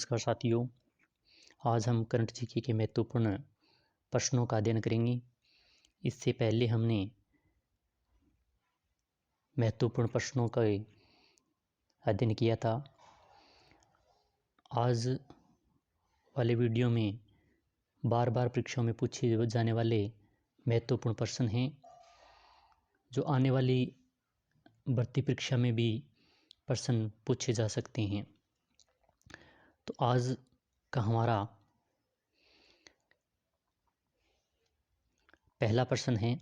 नमस्कार साथियों, आज हम करंट जीके के महत्वपूर्ण प्रश्नों का अध्ययन करेंगे। इससे पहले हमने महत्वपूर्ण प्रश्नों का अध्ययन किया था। आज वाले वीडियो में बार बार परीक्षाओं में पूछे जाने वाले महत्वपूर्ण प्रश्न हैं, जो आने वाली भर्ती परीक्षा में भी प्रश्न पूछे जा सकते हैं। तो आज का हमारा पहला प्रश्न है,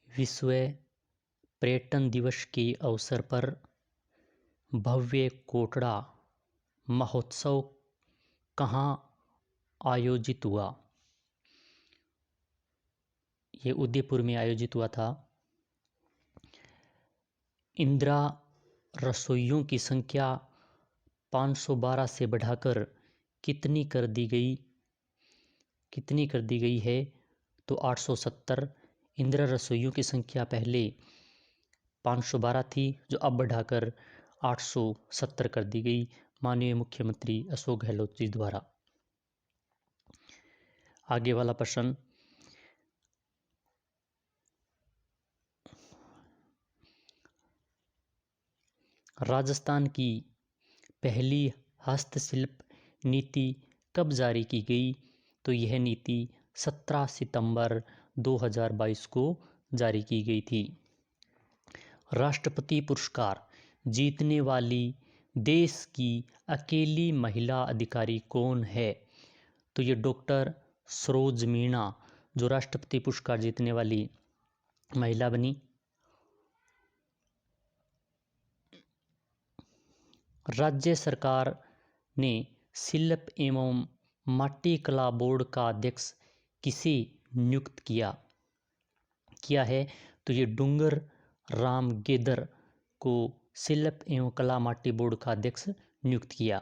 विश्व पर्यटन दिवस के अवसर पर भव्य कोटड़ा महोत्सव कहाँ आयोजित हुआ? ये उदयपुर में आयोजित हुआ था। इंदिरा रसोइयों की संख्या 512 से बढ़ाकर कितनी कर दी गई है? तो 870। इंदिरा रसोइयों की संख्या पहले 512 थी, जो अब बढ़ाकर 870 कर दी गई माननीय मुख्यमंत्री अशोक गहलोत जी द्वारा। आगे वाला प्रश्न, राजस्थान की पहली हस्तशिल्प नीति कब जारी की गई? तो यह नीति 17 सितंबर 2022 को जारी की गई थी। राष्ट्रपति पुरस्कार जीतने वाली देश की अकेली महिला अधिकारी कौन है? तो ये डॉक्टर सरोज मीणा, जो राष्ट्रपति पुरस्कार जीतने वाली महिला बनी। राज्य सरकार ने शिल्प एवं माटी कला बोर्ड का अध्यक्ष किसे नियुक्त किया है? तो ये डूंगर राम गेदर को शिल्प एवं कला माटी बोर्ड का अध्यक्ष नियुक्त किया।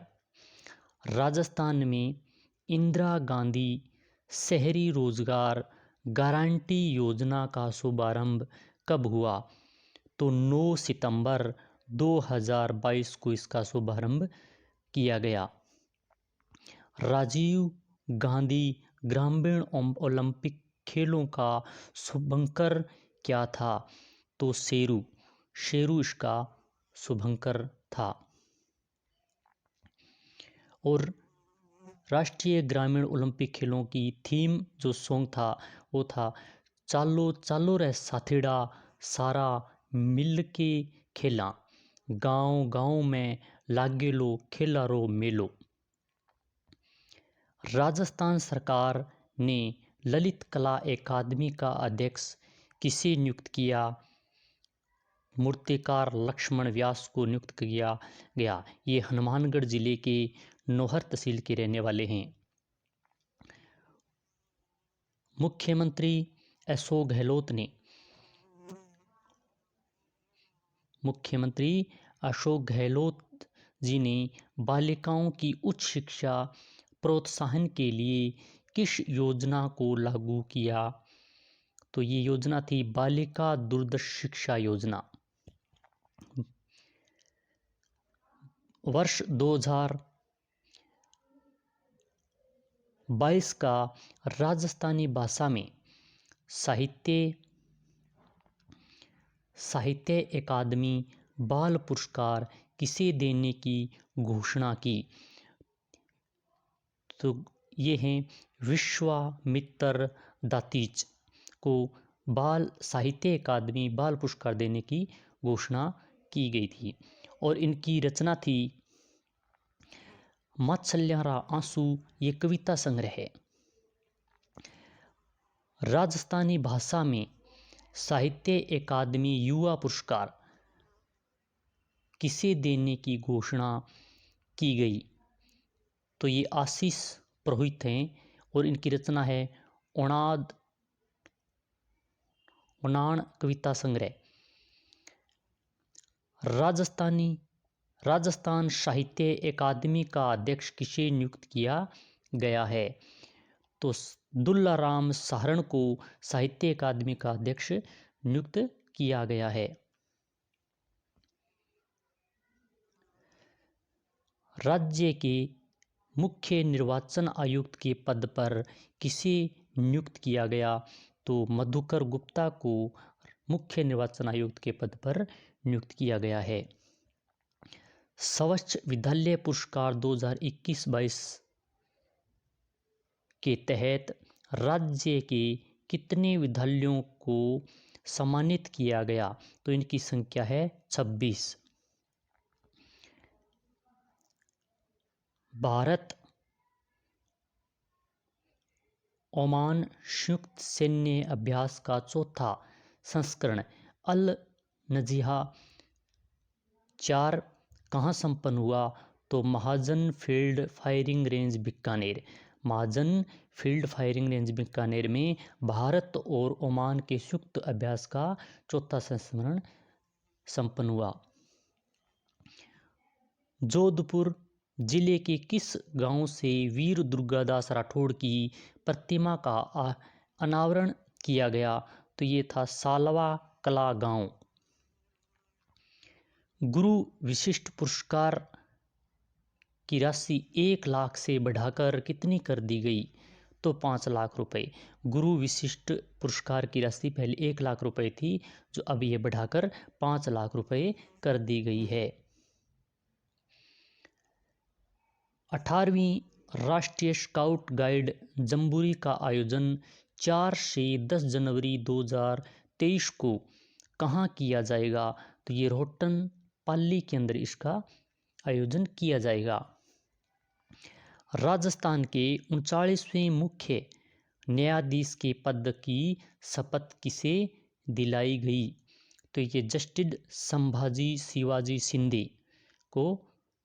राजस्थान में इंदिरा गांधी शहरी रोजगार गारंटी योजना का शुभारंभ कब हुआ? तो 9 सितंबर 2022 को इसका शुभारंभ किया गया। राजीव गांधी ग्रामीण ओलंपिक खेलों का शुभंकर क्या था? तो शेरू इसका शुभंकर था। और राष्ट्रीय ग्रामीण ओलंपिक खेलों की थीम जो सॉन्ग था वो था, चालो चालो रे साथीड़ा सारा मिल के खेला, गांव गांव में लागे लो खेला रो मेलो। राजस्थान सरकार ने ललित कला अकादमी का अध्यक्ष किसे नियुक्त किया? मूर्तिकार लक्ष्मण व्यास को नियुक्त किया गया। ये हनुमानगढ़ जिले के नौहर तहसील के रहने वाले हैं। मुख्यमंत्री अशोक गहलोत जी ने बालिकाओं की उच्च शिक्षा प्रोत्साहन के लिए किस योजना को लागू किया? तो ये योजना थी बालिका दूरदर्श शिक्षा योजना। वर्ष 2022 का राजस्थानी भाषा में साहित्य अकादमी बाल पुरस्कार किसे देने की घोषणा की? तो ये हैं विश्वामित्र दातीज को बाल साहित्य अकादमी बाल पुरस्कार देने की घोषणा की गई थी। और इनकी रचना थी मात्सल्यारा आंसू, ये कविता संग्रह है। राजस्थानी भाषा में साहित्य अकादमी युवा पुरस्कार किसे देने की घोषणा की गई? तो ये आशीष पुरोहित हैं और इनकी रचना है उनान कविता संग्रह। राजस्थान साहित्य अकादमी का अध्यक्ष किसे नियुक्त किया गया है? तो दुल्लाराम सहारण को साहित्य अकादमी का अध्यक्ष नियुक्त किया गया है। राज्य के मुख्य निर्वाचन आयुक्त के पद पर किसे नियुक्त किया गया? तो मधुकर गुप्ता को मुख्य निर्वाचन आयुक्त के पद पर नियुक्त किया गया है। स्वच्छ विद्यालय पुरस्कार 2021-22 के तहत राज्य के कितने विद्यालयों को सम्मानित किया गया? तो इनकी संख्या है 26। भारत ओमान संयुक्त सैन्य अभ्यास का चौथा संस्करण अल नजीहा 4 कहाँ संपन्न हुआ? तो महाजन फील्ड फायरिंग रेंज बीकानेर। महाजन फील्ड फायरिंग रेंज बीकानेर में भारत और ओमान के संयुक्त अभ्यास का चौथा संस्करण संपन्न हुआ। जोधपुर जिले के किस गांव से वीर दुर्गादास राठौड़ की प्रतिमा का अनावरण किया गया? तो ये था सालवा कला गांव। गुरु विशिष्ट पुरस्कार की राशि 1 लाख से बढ़ाकर कितनी कर दी गई? तो 5 लाख रुपए। गुरु विशिष्ट पुरस्कार की राशि पहले 1 लाख रुपए थी, जो अब ये बढ़ाकर 5 लाख रुपए कर दी गई है। 18वीं राष्ट्रीय स्काउट गाइड जम्बूरी का आयोजन 4 से 10 जनवरी 2023 को कहाँ किया जाएगा? तो ये रोहतन पाली के अंदर इसका आयोजन किया जाएगा। राजस्थान के 39वें मुख्य न्यायाधीश के पद की शपथ किसे दिलाई गई? तो ये जस्टिस संभाजी शिवाजी शिंदे को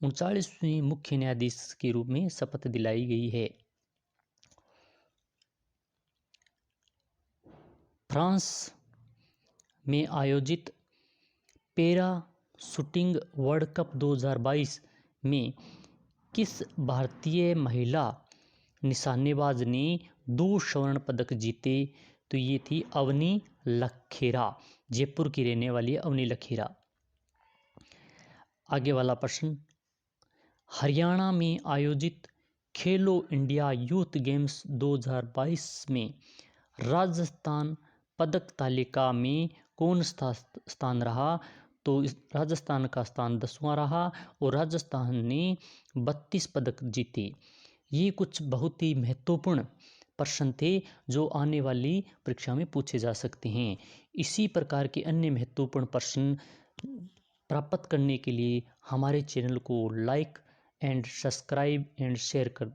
39वें मुख्य न्यायाधीश के रूप में शपथ दिलाई गई है। फ्रांस में आयोजित पैरा शूटिंग वर्ल्ड कप 2022 में किस भारतीय महिला निशानेबाज ने 2 स्वर्ण पदक जीते? तो ये थी अवनी लखेरा। जयपुर की रहने वाली अवनी लखेरा। आगे वाला प्रश्न, हरियाणा में आयोजित खेलो इंडिया यूथ गेम्स 2022 में राजस्थान पदक तालिका में कौन सा स्थान रहा? तो राजस्थान का स्थान 10वां रहा और राजस्थान ने 32 पदक जीते। ये कुछ बहुत ही महत्वपूर्ण प्रश्न थे जो आने वाली परीक्षा में पूछे जा सकते हैं। इसी प्रकार के अन्य महत्वपूर्ण प्रश्न प्राप्त करने के लिए हमारे चैनल को like and subscribe and share कर